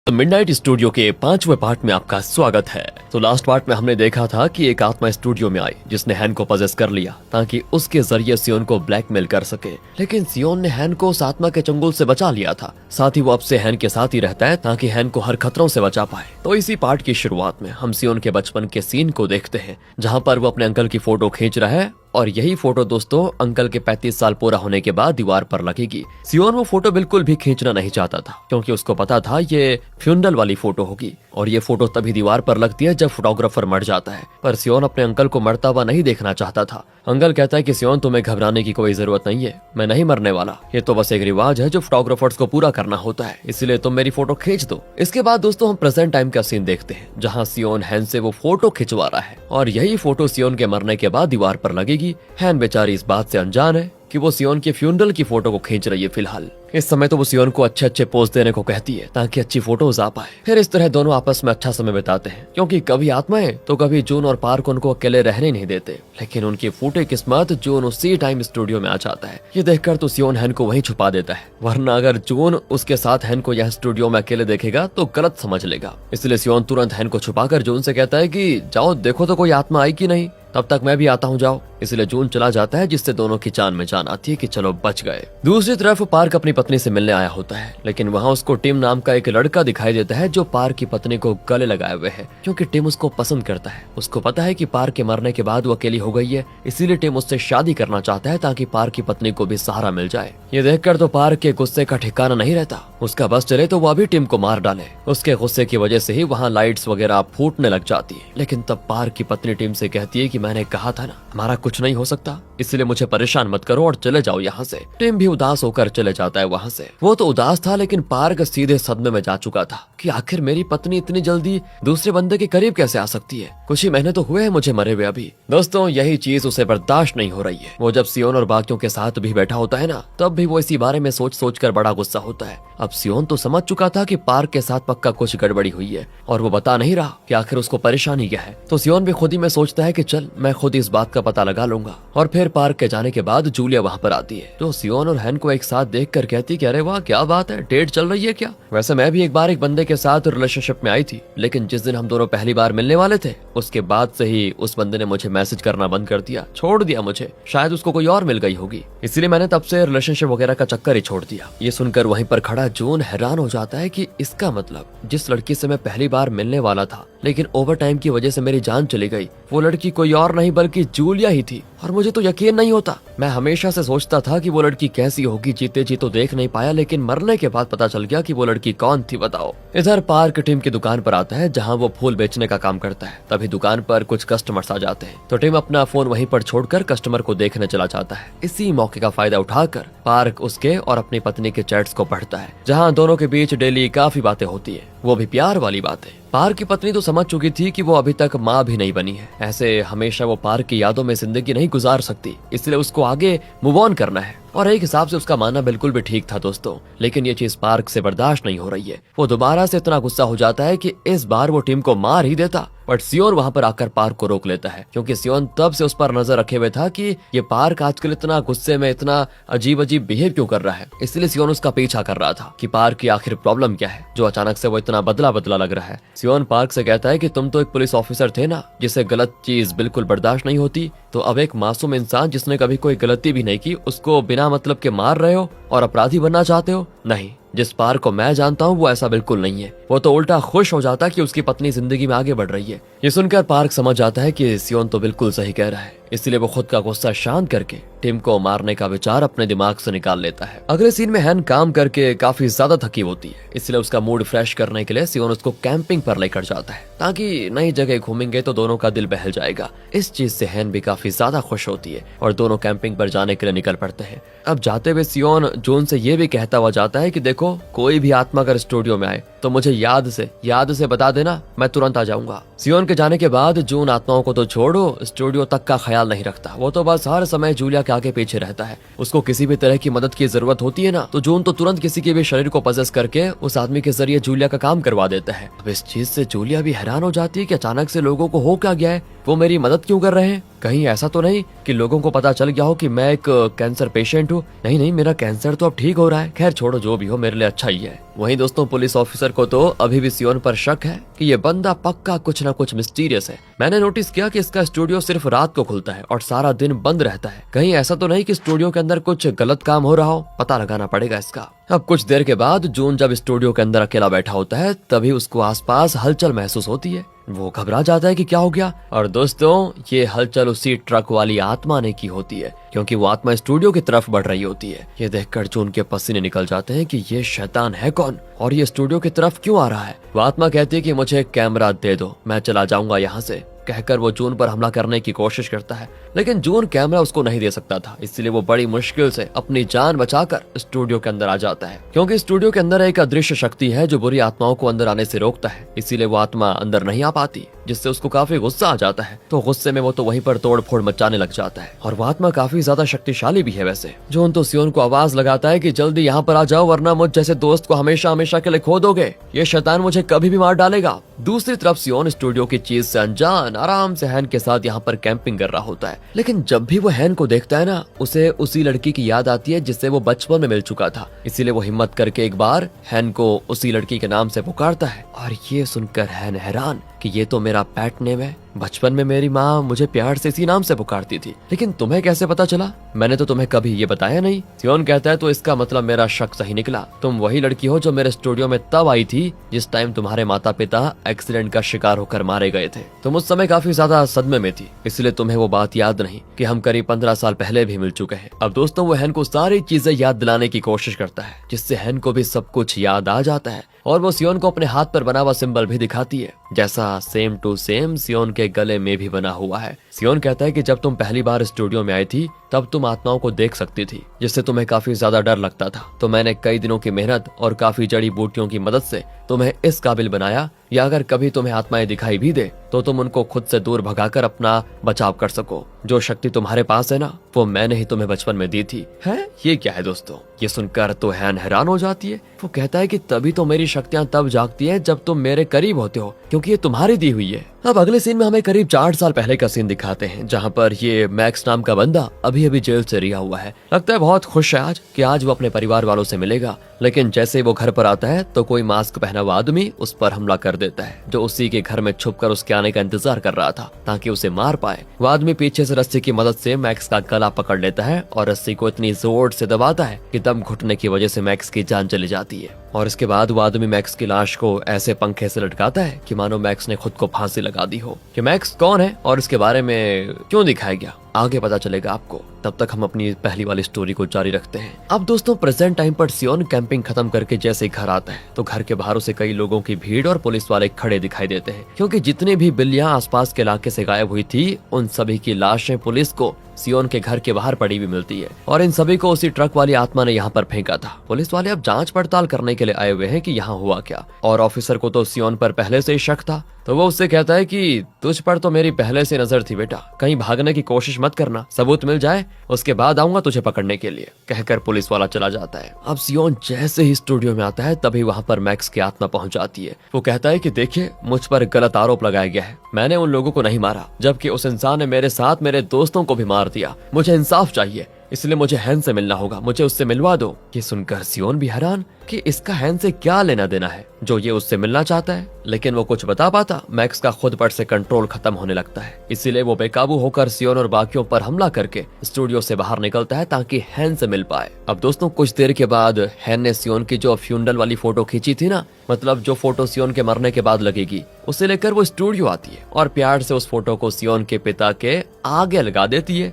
तो midnight studio के 5वें पार्ट में आपका स्वागत है। तो लास्ट पार्ट में हमने देखा था कि एक आत्मा स्टूडियो में आई जिसने हैन को पजेस कर लिया ताकि उसके जरिए सियोन को ब्लैकमेल कर सके, लेकिन सियोन ने हैन को उस आत्मा के चंगुल से बचा लिया था। साथ ही वो अब से हैन के साथ ही रहता है ताकि हैन को हर खतरों से बचा पाए। तो इसी पार्ट की शुरुआत में हम सियोन के बचपन के सीन को देखते हैं जहाँ पर वो अपने अंकल की फोटो खींच रहा है और यही फोटो दोस्तों अंकल के 35 साल पूरा होने के बाद दीवार पर लगेगी। सियोन वो फोटो बिल्कुल भी खींचना नहीं चाहता था क्योंकि उसको पता था ये फ्यूनरल वाली फोटो होगी और ये फोटो तभी दीवार पर लगती है जब फोटोग्राफर मर जाता है। पर सियोन अपने अंकल को मरता हुआ नहीं देखना चाहता था। अंकल कहता है कि सियोन तुम्हें घबराने की कोई जरूरत नहीं है, मैं नहीं मरने वाला, ये तो बस एक रिवाज है जो फोटोग्राफर्स को पूरा करना होता है, इसलिए तुम मेरी फोटो खींच दो। इसके बाद दोस्तों हम प्रेजेंट टाइम का सीन देखते हैं जहाँ सियोन हैन से वो फोटो खिंचवा रहा है और यही फोटो सियोन के मरने के बाद दीवार पर लगेगी। हैन बेचारी इस बात से अनजान है कि वो सियोन के फ्यूनरल की फोटो को खींच रही है। फिलहाल इस समय तो वो सियोन को अच्छे अच्छे पोज देने को कहती है ताकि अच्छी फोटोज आ पाए। फिर इस तरह दोनों आपस में अच्छा समय बिताते हैं क्योंकि कभी आत्माएं तो कभी जून और पार्क उनको अकेले रहने नहीं देते, लेकिन उनकी फूटे किस्मत जून उसी टाइम स्टूडियो में आ जाता है। ये देखकर तो सियोन हैन को वहीं छुपा देता है, वरना अगर जून उसके साथ हैन को यह स्टूडियो में अकेले देखेगा तो गलत समझ लेगा। इसलिए सियोन तुरंत हैन को छुपाकर जून से कहता है कि जाओ देखो तो कोई आत्मा आई कि नहीं, तब तक मैं भी आता हूँ, जाओ। इसलिए जून चला जाता है जिससे दोनों की जान में जान आती है कि चलो बच गए। दूसरी तरफ पार्क अपनी पत्नी से मिलने आया होता है, लेकिन वहाँ उसको टिम नाम का एक लड़का दिखाई देता है जो पार्क की पत्नी को गले लगाए हुए है क्योंकि टिम उसको पसंद करता है। उसको पता है कि पार्क के मरने के बाद वो अकेली हो गई है, इसीलिए टिम उससे शादी करना चाहता है ताकि पार्क की पत्नी को भी सहारा मिल जाए। ये देखकर तो पार्क के गुस्से का ठिकाना नहीं रहता, उसका बस चले तो वो अभी टिम को मार डाले। उसके गुस्से की वजह से ही वहाँ लाइट्स वगैरह फूटने लग जाती है, लेकिन तब पार्क की पत्नी टिम से कहती है कि मैंने कहा था ना हमारा कुछ नहीं हो सकता, इसलिए मुझे परेशान मत करो और चले जाओ यहाँ से। टिम भी उदास होकर चले जाता है वहाँ से। वो तो उदास था लेकिन पार्क सीधे सदमे में जा चुका था कि आखिर मेरी पत्नी इतनी जल्दी दूसरे बंदे के करीब कैसे आ सकती है, कुछ ही महीने तो हुए हैं मुझे मरे हुए अभी। दोस्तों यही चीज उसे बर्दाश्त नहीं हो रही है। वो जब सियोन और बाकियों के साथ भी बैठा होता है ना, तब भी वो इसी बारे में सोच सोच कर बड़ा गुस्सा होता है। अब सियोन तो समझ चुका था कि पार्क के साथ पक्का कुछ गड़बड़ी हुई है और वो बता नहीं रहा कि आखिर उसको परेशानी क्या है। तो सियोन भी खुद ही में सोचता है कि चल मैं खुद इस बात का पता लगा लूंगा। और फिर पार्क के जाने के बाद जूलिया वहाँ पर आती है जो सियोन और हैन को एक साथ देख कर कहती कि अरे वाह क्या बात है, डेट चल रही है क्या? वैसे मैं भी एक बार एक बंदे के साथ रिलेशनशिप में आई थी, लेकिन जिस दिन हम दोनों पहली बार मिलने वाले थे उसके बाद से ही उस बंदे ने मुझे मैसेज करना बंद कर दिया, छोड़ दिया मुझे। शायद उसको कोई और मिल गई होगी, इसलिए मैंने तब से रिलेशनशिप वगैरह का चक्कर ही छोड़ दिया। ये सुनकर वहीं पर खड़ा जून हैरान हो जाता है कि इसका मतलब जिस लड़की से मैं पहली बार मिलने वाला था लेकिन ओवर टाइम की वजह से मेरी जान चली गई, वो लड़की कोई और नहीं बल्कि जूलिया ही थी। और मुझे तो यकीन नहीं होता। मैं हमेशा से सोचता था कि वो लड़की कैसी होगी, जीते जी तो देख नहीं पाया, लेकिन मरने के बाद पता चल गया कि वो लड़की कौन थी, बताओ। इधर पार्क टिम की दुकान पर आता है जहाँ वो फूल बेचने का काम करता है। तभी दुकान पर कुछ कस्टमर्स आ जाते हैं तो टिम अपना फोन वहीं पर छोड़कर कस्टमर को देखने चला जाता है। इसी मौके का फायदा उठाकर पार्क उसके और अपनी पत्नी के चैट्स को पढ़ता है जहाँ दोनों के बीच डेली काफी बातें होती है, वो भी प्यार वाली बातें। पार्क की पत्नी तो समझ चुकी थी कि वो अभी तक माँ भी नहीं बनी है, ऐसे हमेशा वो पार्क की यादों में जिंदगी नहीं गुजार सकती, इसलिए उसको आगे मूव ऑन करना है। और एक हिसाब से उसका मानना बिल्कुल भी ठीक था दोस्तों, लेकिन ये चीज पार्क से बर्दाश्त नहीं हो रही है। वो दोबारा से इतना गुस्सा हो जाता है कि इस बार वो टिम को मार ही देता, बट सियोन वहाँ पर आकर पार्क को रोक लेता है क्योंकि सियोन तब से उस पर नजर रखे हुए था कि ये पार्क आजकल इतना गुस्से में इतना अजीब अजीब बिहेव क्यों कर रहा है। इसलिए सियोन उसका पीछा कर रहा था कि पार्क की आखिर प्रॉब्लम क्या है जो अचानक से वो इतना बदला बदला लग रहा है। सियोन पार्क से कहता है कि तुम तो एक पुलिस ऑफिसर थे ना जिसे गलत चीज बिल्कुल बर्दाश्त नहीं होती, तो अब एक मासूम इंसान जिसने कभी कोई गलती भी नहीं की उसको बिना मतलब के मार रहे हो और अपराधी बनना चाहते हो? नहीं, जिस पार्क को मैं जानता हूँ वो ऐसा बिल्कुल नहीं है। वो तो उल्टा खुश हो जाता कि उसकी पत्नी जिंदगी में आगे बढ़ रही है। ये सुनकर पार्क समझ जाता है कि सियोन तो बिल्कुल सही कह रहा है, इसलिए वो खुद का गुस्सा शांत करके टिम को मारने का विचार अपने दिमाग से निकाल लेता है। अगले सीन में हैन काम करके काफी ज्यादा थकी होती है, इसलिए उसका मूड फ्रेश करने के लिए सियोन उसको कैंपिंग पर लेकर जाता है ताकि नई जगह घूमेंगे तो दोनों का दिल बहल जाएगा। इस चीज से हैन भी काफी ज्यादा खुश होती है और दोनों कैंपिंग पर जाने के लिए निकल पड़ते हैं। अब जाते हुए सियोन जून से ये भी कहता हुआ जाता है कि देखो कोई भी आत्मा अगर स्टूडियो में आए तो मुझे याद से बता देना, मैं तुरंत आ जाऊंगा। सियोन के जाने के बाद जून आत्माओं को तो छोड़ो स्टूडियो तक का ख्याल नहीं रखता, वो तो बस हर समय जूलिया के आगे पीछे रहता है। उसको किसी भी तरह की मदद की जरूरत होती है ना तो जून तो तुरंत किसी के भी शरीर को पजेस करके उस आदमी के जरिए जूलिया का काम करवा देता है। अब इस चीज से जूलिया भी हैरान हो जाती है कि अचानक से लोगों को हो क्या गया है, वो मेरी मदद क्यों कर रहे हैं। कहीं ऐसा तो नहीं कि लोगों को पता चल गया हो कि मैं एक कैंसर पेशेंट हूँ। नहीं नहीं, मेरा कैंसर तो अब ठीक हो रहा है। खैर छोड़ो, जो भी हो मेरे लिए अच्छा ही है। वहीं दोस्तों पुलिस ऑफिसर को तो अभी भी सियोन पर शक है कि ये बंदा पक्का कुछ ना कुछ मिस्टीरियस है। मैंने नोटिस किया कि इसका स्टूडियो सिर्फ रात को खुलता है और सारा दिन बंद रहता है। कहीं ऐसा तो नहीं कि स्टूडियो के अंदर कुछ गलत काम हो रहा हो? पता लगाना पड़ेगा इसका। अब कुछ देर के बाद जून जब स्टूडियो के अंदर अकेला बैठा होता है तभी उसको आसपास हलचल महसूस होती है। वो घबरा जाता है कि क्या हो गया। और दोस्तों ये हलचल उसी ट्रक वाली आत्मा ने की होती है, क्योंकि वो आत्मा स्टूडियो की तरफ बढ़ रही होती है। ये देखकर जून के पसीने निकल जाते हैं कि ये शैतान है कौन और ये स्टूडियो की तरफ क्यों आ रहा है। वो आत्मा कहती है कि मुझे एक कैमरा दे दो, मैं चला जाऊंगा यहाँ से। कहकर वो जून पर हमला करने की कोशिश करता है, लेकिन जून कैमरा उसको नहीं दे सकता था। इसलिए वो बड़ी मुश्किल से अपनी जान बचाकर स्टूडियो के अंदर आ जाता है, क्योंकि स्टूडियो के अंदर एक अदृश्य शक्ति है जो बुरी आत्माओं को अंदर आने से रोकता है। इसीलिए वो आत्मा अंदर नहीं आ पाती, जिससे उसको काफी गुस्सा आ जाता है। तो गुस्से में वो तो वहीं पर तोड़ फोड़ मचाने लग जाता है। और वो आत्मा काफी ज्यादा शक्तिशाली भी है वैसे। जून तो सियोन को आवाज लगाता है कि जल्दी यहाँ पर आ जाओ, वरना मुझ जैसे दोस्त को हमेशा हमेशा के लिए खो दोगे। ये शैतान मुझे कभी भी मार डालेगा। दूसरी तरफ सियोन स्टूडियो की चीज से अनजान आराम से हैन के साथ यहाँ पर कैंपिंग कर रहा होता है। लेकिन जब भी वो हैन को देखता है ना, उसे उसी लड़की की याद आती है जिससे वो बचपन में मिल चुका था। इसीलिए वो हिम्मत करके एक बार हैन को उसी लड़की के नाम से पुकारता है। और ये सुनकर हैन हैरान कि ये तो मेरा पेट नेम है। बचपन में मेरी माँ मुझे प्यार से इसी नाम से पुकारती थी, लेकिन तुम्हें कैसे पता चला? मैंने तो तुम्हें कभी ये बताया नहीं। सियोन कहता है तो इसका मतलब मेरा शक सही निकला। तुम वही लड़की हो जो मेरे स्टूडियो में तब आई थी जिस टाइम तुम्हारे माता पिता एक्सीडेंट का शिकार होकर मारे गए थे। तुम उस समय काफी ज्यादा सदमे में थी, इसलिए तुम्हें वो बात याद नहीं कि हम करीब 15 साल पहले भी मिल चुके हैं। अब दोस्तों वो हैन को सारी चीजें याद दिलाने की कोशिश करता है, जिससे हैन को भी सब कुछ याद आ जाता है। और वो सियोन को अपने हाथ पर बना हुआ सिंबल भी दिखाती है, जैसा सेम टू सेम सियोन के गले में भी बना हुआ है। सियोन कहता है कि जब तुम पहली बार स्टूडियो में आई थी तब तुम आत्माओं को देख सकती थी, जिससे तुम्हें काफी ज्यादा डर लगता था। तो मैंने कई दिनों की मेहनत और काफी जड़ी बूटियों की मदद से तुम्हें इस काबिल बनाया, या अगर कभी तुम्हें आत्माएं दिखाई भी दे तो तुम उनको खुद से दूर भगाकर अपना बचाव कर सको। जो शक्ति तुम्हारे पास है ना, वो मैंने ही तुम्हें बचपन में दी थी। है ये क्या है दोस्तों? ये सुनकर तो हैन हैरान हो जाती है। वो कहता है कि तभी तो मेरी शक्तियां तब जागती है जब तुम मेरे करीब होते हो, क्योंकि ये तुम्हारी दी हुई है। अब अगले सीन में हमें करीब 4 साल पहले का सीन दिखाते हैं, जहाँ पर ये मैक्स नाम का बंदा अभी अभी जेल से रिहा हुआ है। लगता है बहुत खुश है आज कि आज वो अपने परिवार वालों से मिलेगा। लेकिन जैसे ही वो घर पर आता है तो कोई मास्क पहना हुआ आदमी उस पर हमला कर देता है, जो उसी के घर में छुपकर उसके आने का इंतजार कर रहा था ताकि उसे मार पाए। वो आदमी पीछे से रस्सी की मदद से मैक्स का गला पकड़ लेता है और रस्सी को इतनी जोर से दबाता है कि दम घुटने की वजह से मैक्स की जान चली जाती है। और इसके बाद वो आदमी मैक्स की लाश को ऐसे पंखे से लटकाता है कि मानो मैक्स ने खुद को फांसी लगा दी हो। कि मैक्स कौन है और इसके बारे में क्यों दिखाया गया, आगे पता चलेगा आपको। तब तक हम अपनी पहली वाली स्टोरी को जारी रखते हैं। अब दोस्तों प्रेजेंट टाइम पर सियोन कैंपिंग खत्म करके जैसे घर आता है तो घर के बाहर उसे कई लोगों की भीड़ और पुलिस वाले खड़े दिखाई देते हैं, क्योंकि जितनी भी बिल्लियां आसपास के इलाके से गायब हुई थी उन सभी की लाशें पुलिस को सियोन के घर के बाहर पड़ी हुई मिलती है। और इन सभी को उसी ट्रक वाली आत्मा ने यहाँ पर फेंका था। पुलिस वाले अब जांच पड़ताल करने के लिए आए हुए हैं कि यहाँ हुआ क्या। और ऑफिसर को तो सियोन पर पहले से ही शक था, तो वो उससे कहता है कि तुझ पर तो मेरी पहले से नजर थी बेटा, कहीं भागने की कोशिश मत करना, सबूत मिल जाए उसके बाद आऊंगा तुझे पकड़ने के लिए। कहकर पुलिस वाला चला जाता है। अब सियोन जैसे ही स्टूडियो में आता है तभी वहाँ पर मैक्स की आत्मा पहुंच जाती है। वो कहता है कि देखिए मुझ पर गलत आरोप लगाया गया है, मैंने उन लोगों को नहीं मारा, जबकि उस इंसान ने मेरे साथ मेरे दोस्तों को भी मार दिया। मुझे इंसाफ चाहिए, इसलिए मुझे हैन से मिलना होगा, मुझे उससे मिलवा दो। ये सुनकर सियोन भी हैरान कि इसका हैन से क्या लेना देना है जो ये उससे मिलना चाहता है, लेकिन वो कुछ बता पाता। मैक्स का खुद पर से कंट्रोल खत्म होने लगता है, इसीलिए वो बेकाबू होकर सियोन और बाकियों पर हमला करके स्टूडियो से बाहर निकलता है ताकि हैन से मिल पाए। अब दोस्तों कुछ देर के बाद हैन ने सियोन की जो फ्यूनरल वाली फोटो खींची थी ना, मतलब जो फोटो सियोन के मरने के बाद लगेगी, उसे लेकर वो स्टूडियो आती है और प्यार से उस फोटो को सियोन के पिता के आगे लगा देती है।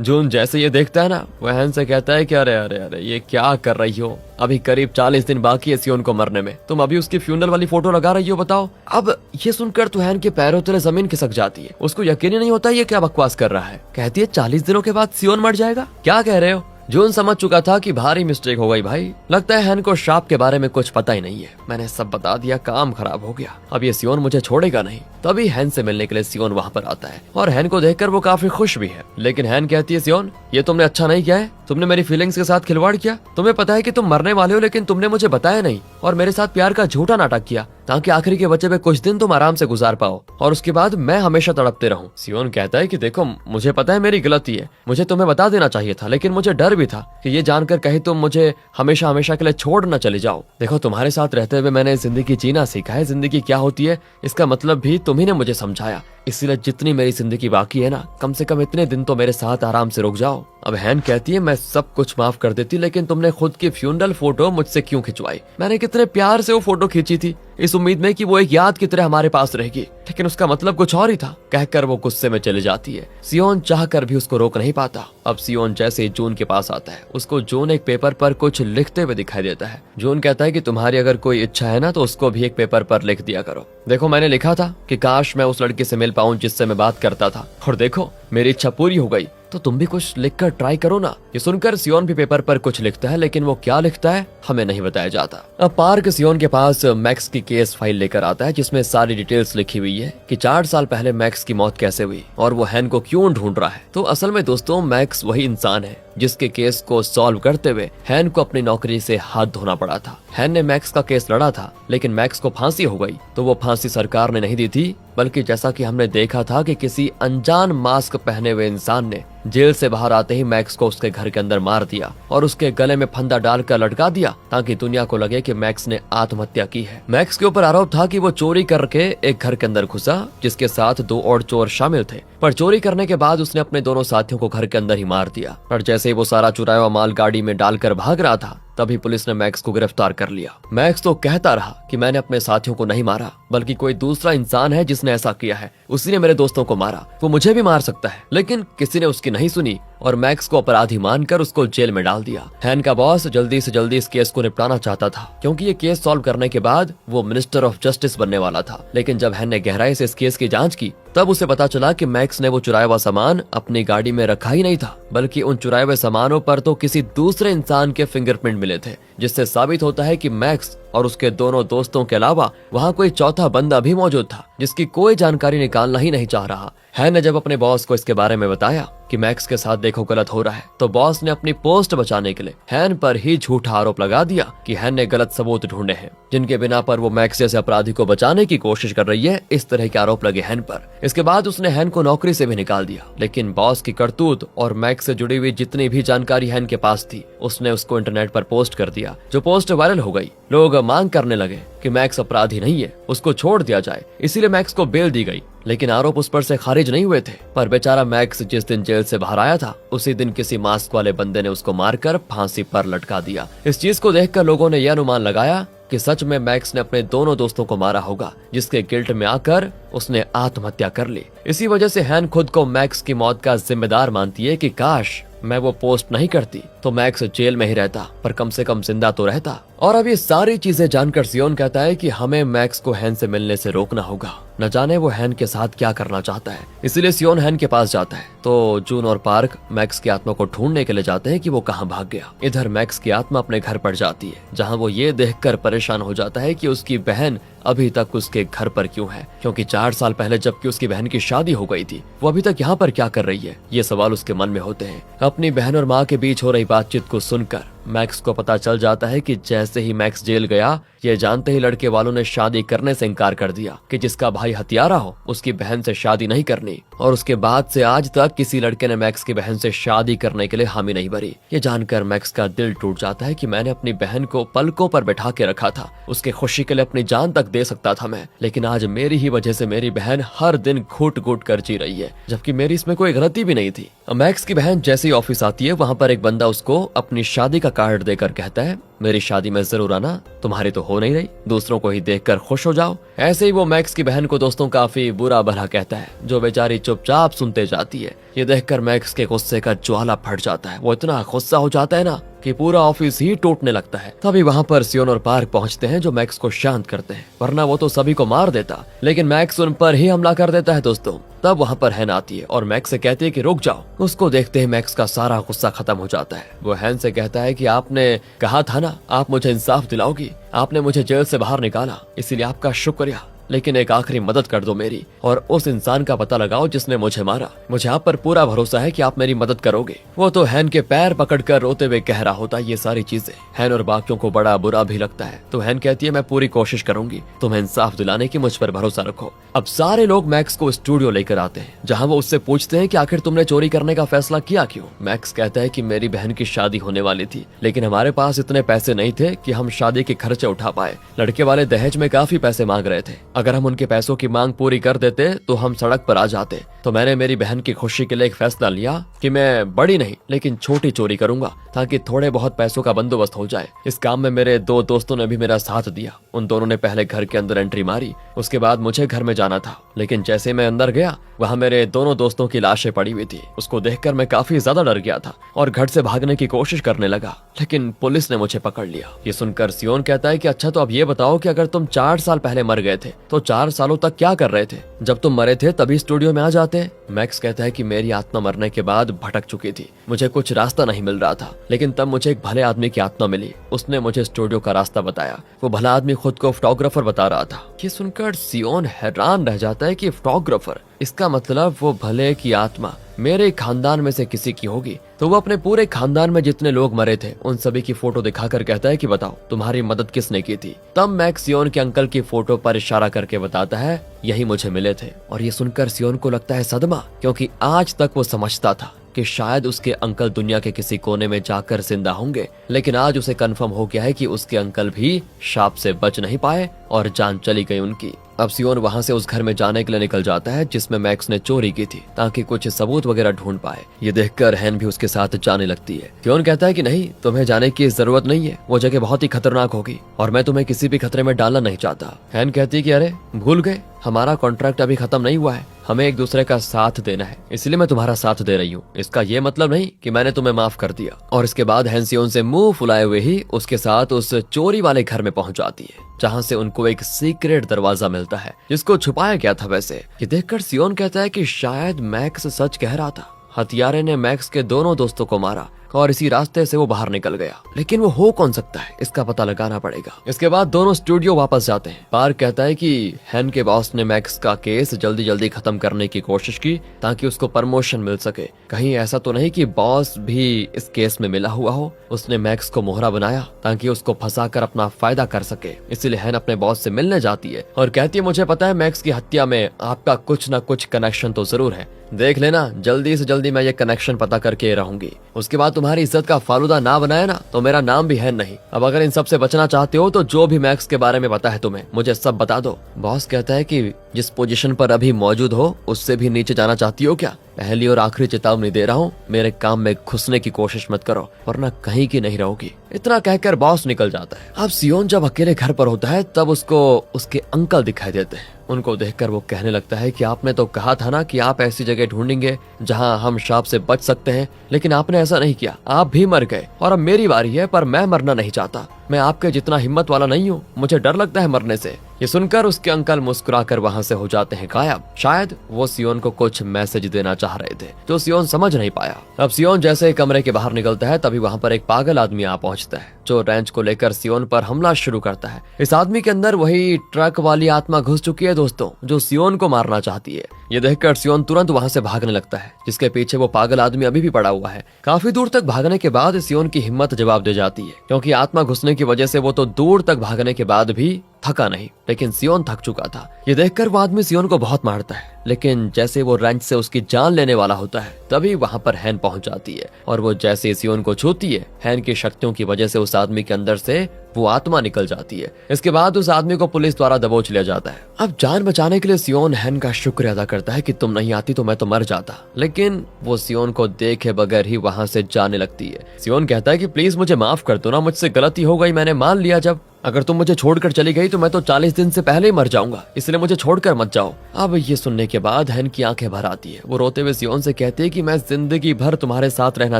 जून जैसे ये देखता है ना, वो हैन से कहता है कि अरे अरे अरे ये क्या कर रही हो, अभी करीब 40 दिन बाकी है सियोन को मरने में, तुम अभी उसकी फ्यूनरल वाली फोटो लगा रही हो, बताओ। अब ये सुनकर तो हैन के पैरों तले जमीन खिसक जाती है। उसको यकीन ही नहीं होता ये क्या बकवास कर रहा है। कहती है 40 दिनों के बाद सियोन मर जाएगा, क्या कह रहे हो? जून समझ चुका था कि भारी मिस्टेक हो गई भाई, लगता है हैन को श्राप के बारे में कुछ पता ही नहीं है, मैंने सब बता दिया, काम खराब हो गया, अब ये सियोन मुझे छोड़ेगा नहीं। तभी हैन से मिलने के लिए सियोन वहाँ पर आता है और हैन को देखकर वो काफी खुश भी है। लेकिन हैन कहती है सियोन ये तुमने अच्छा नहीं किया है, तुमने मेरी फीलिंग्स के साथ खिलवाड़ किया। तुम्हें पता है कि तुम मरने वाले हो, लेकिन तुमने मुझे बताया नहीं और मेरे साथ प्यार का झूठा नाटक किया ताकि आखिरी के बचे हुए कुछ दिन तुम आराम से गुजार पाओ और उसके बाद मैं हमेशा तड़पते रहूं। सियोन कहता है कि देखो, मुझे पता है मेरी गलती है, मुझे तुम्हें बता देना चाहिए था, लेकिन मुझे डर भी था कि ये जानकर कहीं तुम मुझे हमेशा हमेशा के लिए छोड़ न चले जाओ। देखो, तुम्हारे साथ रहते हुए मैंने जिंदगी जीना सीखा है। जिंदगी क्या होती है इसका मतलब भी तुम्ही ने मुझे समझाया, इसलिए जितनी मेरी जिंदगी बाकी है ना, कम से कम इतने दिन तो मेरे साथ आराम से रुक जाओ। अब हैन कहती है, मैं सब कुछ माफ कर देती, लेकिन तुमने खुद की फ्यूनरल फोटो मुझसे क्यों खिंचवाई? मैंने कितने प्यार से वो फोटो खींची थी, इस उम्मीद में कि वो एक याद की तरह हमारे पास रहेगी, लेकिन उसका मतलब कुछ और ही था। कहकर वो गुस्से में चली जाती है। सियोन चाहकर भी उसको रोक नहीं पाता। अब सियोन जैसे ही जून के पास आता है, उसको जून एक पेपर पर कुछ लिखते हुए दिखाई देता है। जून कहता है कि तुम्हारी अगर कोई इच्छा है ना, तो उसको भी एक पेपर पर लिख दिया करो। देखो, मैंने लिखा था कि काश मैं उस लड़के से मिल पाऊं जिससे मैं बात करता था, और देखो मेरी इच्छा पूरी हो गई। तो तुम भी कुछ लिखकर ट्राई करो ना। ये सुनकर सियोन भी पेपर पर कुछ लिखता है, लेकिन वो क्या लिखता है हमें नहीं बताया जाता। अब पार्क सियोन के पास मैक्स की केस फाइल लेकर आता है, जिसमें सारी डिटेल्स लिखी हुई है कि 4 साल पहले मैक्स की मौत कैसे हुई और वो हैन को क्यों ढूंढ रहा है। तो असल में दोस्तों, मैक्स वही इंसान है जिसके केस को सॉल्व करते हुए हैन को अपनी नौकरी से हाथ धोना पड़ा था। हैन ने मैक्स का केस लड़ा था, लेकिन मैक्स को फांसी हो गई। तो वो फांसी सरकार ने नहीं दी थी, बल्कि जैसा कि हमने देखा था कि किसी अनजान मास्क पहने हुए इंसान ने जेल से बाहर आते ही मैक्स को उसके घर के अंदर मार दिया और उसके गले में फंदा डालकर लटका दिया, ताकि दुनिया को लगे कि मैक्स ने आत्महत्या की है। मैक्स के ऊपर आरोप था कि वो चोरी करके एक घर के अंदर घुसा, जिसके साथ 2 और चोर शामिल थे, पर चोरी करने के बाद उसने अपने दोनों साथियों को घर के अंदर ही मार दिया। और जैसे ही वो सारा चुराया हुआ माल गाड़ी में डालकर भाग रहा था, तभी पुलिस ने मैक्स को गिरफ्तार कर लिया। मैक्स तो कहता रहा कि मैंने अपने साथियों को नहीं मारा, बल्कि कोई दूसरा इंसान है जिसने ऐसा किया है, उसी ने मेरे दोस्तों को मारा, वो मुझे भी मार सकता है। लेकिन किसी ने उसकी नहीं सुनी और मैक्स को अपराधी मानकर उसको जेल में डाल दिया। हैन का बॉस जल्दी से जल्दी इस केस को निपटाना चाहता था, क्योंकि ये केस सॉल्व करने के बाद वो मिनिस्टर ऑफ जस्टिस बनने वाला था। लेकिन जब हैन ने गहराई से इस केस की जांच की, तब उसे पता चला कि मैक्स ने वो चुराया हुआ सामान अपनी गाड़ी में रखा ही नहीं था, बल्कि उन चुराए हुए सामानों पर तो किसी दूसरे इंसान के फिंगरप्रिंट मिले थे, जिससे साबित होता है कि मैक्स और उसके दोनों दोस्तों के अलावा वहाँ कोई चौथा बंदा भी मौजूद था, जिसकी कोई जानकारी निकालना ही नहीं चाह रहा। हैन ने जब अपने बॉस को इसके बारे में बताया कि मैक्स के साथ देखो गलत हो रहा है, तो बॉस ने अपनी पोस्ट बचाने के लिए हैन पर ही झूठा आरोप लगा दिया कि हैन ने गलत सबूत ढूंढे हैं, जिनके बिना पर वो मैक्स जैसे अपराधी को बचाने की कोशिश कर रही है। इस तरह के आरोप लगे हैन पर। इसके बाद उसने हैन को नौकरी से भी निकाल दिया, लेकिन बॉस की करतूत और मैक्स से जुड़ी हुई जितनी भी जानकारी हैन के पास थी, उसने उसको इंटरनेट पर पोस्ट कर दिया, जो पोस्ट वायरल हो गई। लोग मांग करने लगे कि मैक्स अपराधी नहीं है, उसको छोड़ दिया जाए, इसीलिए मैक्स को बेल दी गई। लेकिन आरोप उस पर से खारिज नहीं हुए थे। पर बेचारा मैक्स जिस दिन जेल से बाहर आया था, उसी दिन किसी मास्क वाले बंदे ने उसको मारकर फांसी पर लटका दिया। इस चीज को देखकर लोगों ने यह अनुमान लगाया कि सच में मैक्स ने अपने दोनों दोस्तों को मारा होगा, जिसके गिल्ट में आकर उसने आत्महत्या कर ली। इसी वजह से हैन खुद को मैक्स की मौत का जिम्मेदार मानती है कि काश मैं वो पोस्ट नहीं करती तो मैक्स जेल में ही रहता, पर कम से कम जिंदा तो रहता। और अब ये सारी चीजें जानकर सियोन कहता है कि हमें मैक्स को हैन से मिलने से रोकना होगा, न जाने वो हैन के साथ क्या करना चाहता है। इसलिए सियोन हैन के पास जाता है, तो जून और पार्क मैक्स की आत्मा को ढूंढने के लिए जाते हैं कि वो कहाँ भाग गया। इधर मैक्स की आत्मा अपने घर पर जाती है, जहाँ वो ये देखकर परेशान हो जाता है कि उसकी बहन अभी तक उसके घर पर क्यों है, क्योंकि 4 साल पहले जबकि उसकी बहन की शादी हो गई थी, वो अभी तक यहाँ पर क्या कर रही है, ये सवाल उसके मन में होते हैं। अपनी बहन और माँ के बीच हो रही बातचीत को सुनकर मैक्स को पता चल जाता है कि जैसे ही मैक्स जेल गया, ये जानते ही लड़के वालों ने शादी करने से इनकार कर दिया कि जिसका भाई हत्यारा हो उसकी बहन से शादी नहीं करनी। और उसके बाद से आज तक किसी लड़के ने मैक्स की बहन से शादी करने के लिए हामी नहीं भरी। ये जानकर मैक्स का दिल टूट जाता है कि मैंने अपनी बहन को पलकों पर बैठा के रखा था, उसके खुशी के लिए अपनी जान तक दे सकता था मैं, लेकिन आज मेरी ही वजह से मेरी बहन हर दिन घुट घुट कर जी रही है, जबकि मेरी इसमें कोई गलती भी नहीं थी। मैक्स की बहन जैसे ही ऑफिस आती है, वहाँ पर एक बंदा उसको अपनी शादी का कार्ड देकर कहता है, मेरी शादी में जरूर आना, तुम्हारी तो हो नहीं रही, दूसरों को ही देखकर खुश हो जाओ। ऐसे ही वो मैक्स की बहन को दोस्तों काफी बुरा भला कहता है, जो बेचारी चुपचाप सुनते जाती है। ये देखकर मैक्स के गुस्से का ज्वाला फट जाता है, वो इतना गुस्सा हो जाता है ना कि पूरा ऑफिस ही टूटने लगता है। तभी वहाँ पर सियोन और पार्क पहुँचते हैं, जो मैक्स को शांत करते हैं, वरना वो तो सभी को मार देता, लेकिन मैक्स उन पर ही हमला कर देता है दोस्तों। तब वहाँ पर हैन आती है और मैक्स से कहती है कि रुक जाओ। उसको देखते ही मैक्स का सारा गुस्सा खत्म हो जाता है। वो हैन से कहता है कि आपने कहा था ना, आप मुझे इंसाफ दिलाओगी, आपने मुझे जेल से बाहर निकाला, इसीलिए आपका शुक्रिया। लेकिन एक आखिरी मदद कर दो मेरी, और उस इंसान का पता लगाओ जिसने मुझे मारा। मुझे आप पर पूरा भरोसा है कि आप मेरी मदद करोगे। वो तो हैन के पैर पकड़कर रोते हुए कह रहा होता है ये सारी चीजें। हैन और बाकियों को बड़ा बुरा भी लगता है, तो हैन कहती है मैं पूरी कोशिश करूंगी तुम्हें इंसाफ दिलाने की, मुझ पर भरोसा रखो। अब सारे लोग मैक्स को स्टूडियो लेकर आते हैं, जहाँ वो उससे पूछते हैं कि आखिर तुमने चोरी करने का फैसला किया क्यों। मैक्स कहता है कि मेरी बहन की शादी होने वाली थी, लेकिन हमारे पास इतने पैसे नहीं थे कि हम शादी के खर्चे उठा पाए। लड़के वाले दहेज में काफी पैसे मांग रहे थे, अगर हम उनके पैसों की मांग पूरी कर देते तो हम सड़क पर आ जाते। तो मैंने मेरी बहन की खुशी के लिए एक फैसला लिया कि मैं बड़ी नहीं लेकिन छोटी चोरी करूंगा, ताकि थोड़े बहुत पैसों का बंदोबस्त हो जाए। इस काम में मेरे दो दोस्तों ने भी मेरा साथ दिया। उन दोनों ने पहले घर के अंदर एंट्री मारी, उसके बाद मुझे घर में जाना था, लेकिन जैसे मैं अंदर गया वहाँ मेरे दोनों दोस्तों की लाशें पड़ी हुई थी। उसको देखकर मैं काफी ज्यादा डर गया था और घर से भागने की कोशिश करने लगा, लेकिन पुलिस ने मुझे पकड़ लिया। ये सुनकर सियोन कहता है कि अच्छा तो अब ये बताओ कि अगर तुम 4 साल पहले मर गए थे तो 4 सालों तक क्या कर रहे थे? जब तुम मरे थे तभी स्टूडियो में आ जाते। मैक्स कहता है कि मेरी आत्मा मरने के बाद भटक चुकी थी, मुझे कुछ रास्ता नहीं मिल रहा था, लेकिन तब मुझे एक भले आदमी की आत्मा मिली। उसने मुझे स्टूडियो का रास्ता बताया। वो भला आदमी खुद को फोटोग्राफर बता रहा था। ये सुनकर सियोन हैरान रह जाता है कि फोटोग्राफर, इसका मतलब वो भले की आत्मा मेरे खानदान में से किसी की होगी। तो वो अपने पूरे खानदान में जितने लोग मरे थे उन सभी की फोटो दिखाकर कहता है कि बताओ तुम्हारी मदद किसने की थी। तब मैक्स सियोन के अंकल की फोटो पर इशारा करके बताता है यही मुझे मिले थे। और ये सुनकर सियोन को लगता है सदमा, क्योंकि आज तक वो समझता था कि शायद उसके अंकल दुनिया के किसी कोने में जाकर जिंदा होंगे, लेकिन आज उसे कंफर्म हो गया है कि उसके अंकल भी शाप से बच नहीं पाए और जान चली गई उनकी। अब सियोन वहाँ से उस घर में जाने के लिए निकल जाता है जिसमें मैक्स ने चोरी की थी, ताकि कुछ सबूत वगैरह ढूंढ पाए। ये देखकर हैन भी उसके साथ जाने लगती है। सियोन कहता है कि नहीं, तुम्हें जाने की जरूरत नहीं है, वो जगह बहुत ही खतरनाक होगी और मैं तुम्हें किसी भी खतरे में डालना नहीं चाहता। हैन कहती है कि अरे भूल गए, हमारा कॉन्ट्रैक्ट अभी खत्म नहीं हुआ है, हमें एक दूसरे का साथ देना है, इसलिए मैं तुम्हारा साथ दे रही हूँ। इसका ये मतलब नहीं कि मैंने तुम्हें माफ कर दिया। और इसके बाद हैन सियोन से मुंह फुलाए हुए ही उसके साथ उस चोरी वाले घर में पहुंच जाती है, जहाँ से उनको एक सीक्रेट दरवाजा मिलता है जिसको छुपाया गया था। वैसे ये देखकर सियोन कहता है कि शायद मैक्स सच कह रहा था, हथियारे ने मैक्स के दोनों दोस्तों को मारा और इसी रास्ते से वो बाहर निकल गया, लेकिन वो हो कौन सकता है इसका पता लगाना पड़ेगा। इसके बाद दोनों स्टूडियो वापस जाते हैं। पार्क कहता है कि हैन के बॉस ने मैक्स का केस जल्दी जल्दी खत्म करने की कोशिश की ताकि उसको प्रमोशन मिल सके। कहीं ऐसा तो नहीं कि बॉस भी इस केस में मिला हुआ हो। उसने मैक्स को मोहरा बनाया ताकि उसको फंसाकर अपना फायदा कर सके। इसीलिए हैन अपने बॉस से मिलने जाती है और कहती है मुझे पता है मैक्स की हत्या में आपका कुछ न कुछ कनेक्शन तो जरूर है, देख लेना जल्दी से जल्दी मैं ये कनेक्शन पता करके रहूंगी। उसके बाद तुम्हारी इज्जत का फालूदा ना बनाया ना तो मेरा नाम भी है नहीं। अब अगर इन सब से बचना चाहते हो तो जो भी मैक्स के बारे में पता है तुम्हें मुझे सब बता दो। बॉस कहता है कि जिस पोजीशन पर अभी मौजूद हो उससे भी नीचे जाना चाहती हो क्या? पहली और आखिरी चेतावनी दे रहा हूँ, मेरे काम में घुसने की कोशिश मत करो वरना कहीं की नहीं रहोगी। इतना कहकर बॉस निकल जाता है। अब सियोन जब अकेले घर पर होता है तब उसको उसके अंकल दिखाई देते हैं। उनको देखकर वो कहने लगता है कि आपने तो कहा था ना कि आप ऐसी जगह ढूंढेंगे जहां हम शाप से बच सकते हैं, लेकिन आपने ऐसा नहीं किया, आप भी मर गए और अब मेरी बारी है, पर मैं मरना नहीं चाहता। मैं आपके जितना हिम्मत वाला नहीं हूँ, मुझे डर लगता है मरने से। ये सुनकर उसके अंकल मुस्कुराकर वहाँ से हो जाते हैं गायब। शायद वो सियोन को कुछ मैसेज देना चाह रहे थे जो सियोन समझ नहीं पाया। अब सियोन जैसे कमरे के बाहर निकलता है तभी वहाँ पर एक पागल आदमी आ पहुँचता है जो रेंच को लेकर सियोन पर हमला शुरू करता है। इस आदमी के अंदर वही ट्रक वाली आत्मा घुस चुकी है दोस्तों, जो सियोन को मारना चाहती है। ये देखकर सियोन तुरंत वहाँ से भागने लगता है, जिसके पीछे वो पागल आदमी अभी भी पड़ा हुआ है। काफी दूर तक भागने के बाद सियोन की हिम्मत जवाब दे जाती है, क्योंकि आत्मा घुसने की वजह से वो तो दूर तक भागने के बाद भी थका नहीं, लेकिन सियोन थक चुका था। ये देखकर वो आदमी सियोन को बहुत मारता है, लेकिन जैसे वो रेंच से उसकी जान लेने वाला होता है तभी वहाँ पर हैन पहुंच जाती है और वो जैसे सियोन को छूती है, हैन की शक्तियों की वजह से उस आदमी के अंदर से वो आत्मा निकल जाती है। इसके बाद उस आदमी को पुलिस द्वारा दबोच लिया जाता है। अब जान बचाने के लिए सियोन हैन का शुक्र अदा करता है कि तुम नहीं आती तो मैं तो मर जाता, लेकिन वो सियोन को देखे बगैर ही वहाँ से जाने लगती है। सियोन कहता है कि प्लीज मुझे माफ कर दो ना, मुझसे गलती हो गई, मैंने मान लिया। जब अगर तुम मुझे छोड़कर चली गई तो मैं तो 40 दिन से पहले ही मर जाऊंगा, इसलिए मुझे छोड़कर मत जाओ। अब ये सुनने के बाद हैन की आंखें भर आती है। वो रोते हुए सियोन से कहती है कि मैं जिंदगी भर तुम्हारे साथ रहना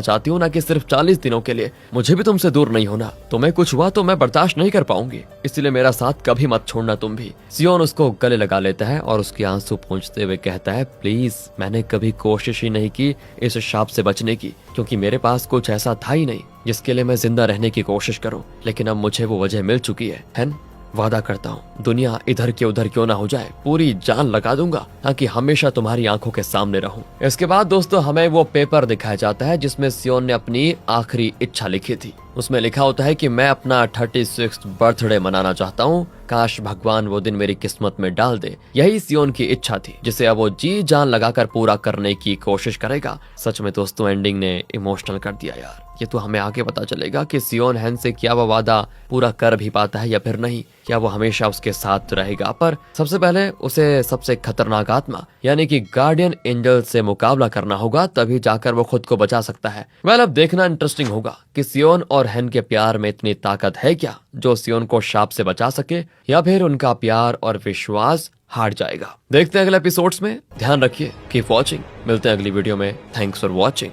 चाहती हूँ, ना कि सिर्फ 40 दिनों के लिए। मुझे भी तुमसे दूर नहीं होना, तुम्हें कुछ हुआ तो मैं बर्दाश्त नहीं कर पाऊंगी, इसलिए मेरा साथ कभी मत छोड़ना तुम भी। सियोन उसको गले लगा लेता है और उसके आंसू पोंछते हुए कहता है प्लीज, मैंने कभी कोशिश ही नहीं की इस शाप से बचने की, क्योंकि मेरे पास कुछ ऐसा था ही नहीं जिसके लिए मैं जिंदा रहने की कोशिश करूं, लेकिन अब मुझे वो वजह मिल चुकी है। हैन, वादा करता हूँ दुनिया इधर के उधर क्यों ना हो जाए, पूरी जान लगा दूंगा ताकि हमेशा तुम्हारी आंखों के सामने रहूं। इसके बाद दोस्तों हमें वो पेपर दिखाया जाता है जिसमें सियोन ने अपनी आखिरी इच्छा लिखी थी। उसमें लिखा होता है कि मैं अपना 36th बर्थडे मनाना चाहता हूँ, काश भगवान वो दिन मेरी किस्मत में डाल दे। यही सियोन की इच्छा थी जिसे अब वो जी जान लगाकर पूरा करने की कोशिश करेगा। सच में दोस्तों एंडिंग ने इमोशनल कर दिया यार। ये तो हमें आगे पता चलेगा कि सियोन हैन से क्या वो वादा पूरा कर भी पाता है या फिर नहीं, क्या वो हमेशा उसके साथ रहेगा। पर सबसे पहले उसे सबसे खतरनाक आत्मा यानी कि गार्डियन एंजल से मुकाबला करना होगा, तभी जाकर वो खुद को बचा सकता है। वेल अब देखना इंटरेस्टिंग होगा कि सियोन और हैन के प्यार में इतनी ताकत है क्या जो सियोन को शाप से बचा सके, या फिर उनका प्यार और विश्वास हार जाएगा। देखते हैं अगले एपिसोड्स में। ध्यान रखिए, कीप वॉचिंग। मिलते हैं अगली वीडियो में। Thanks for watching.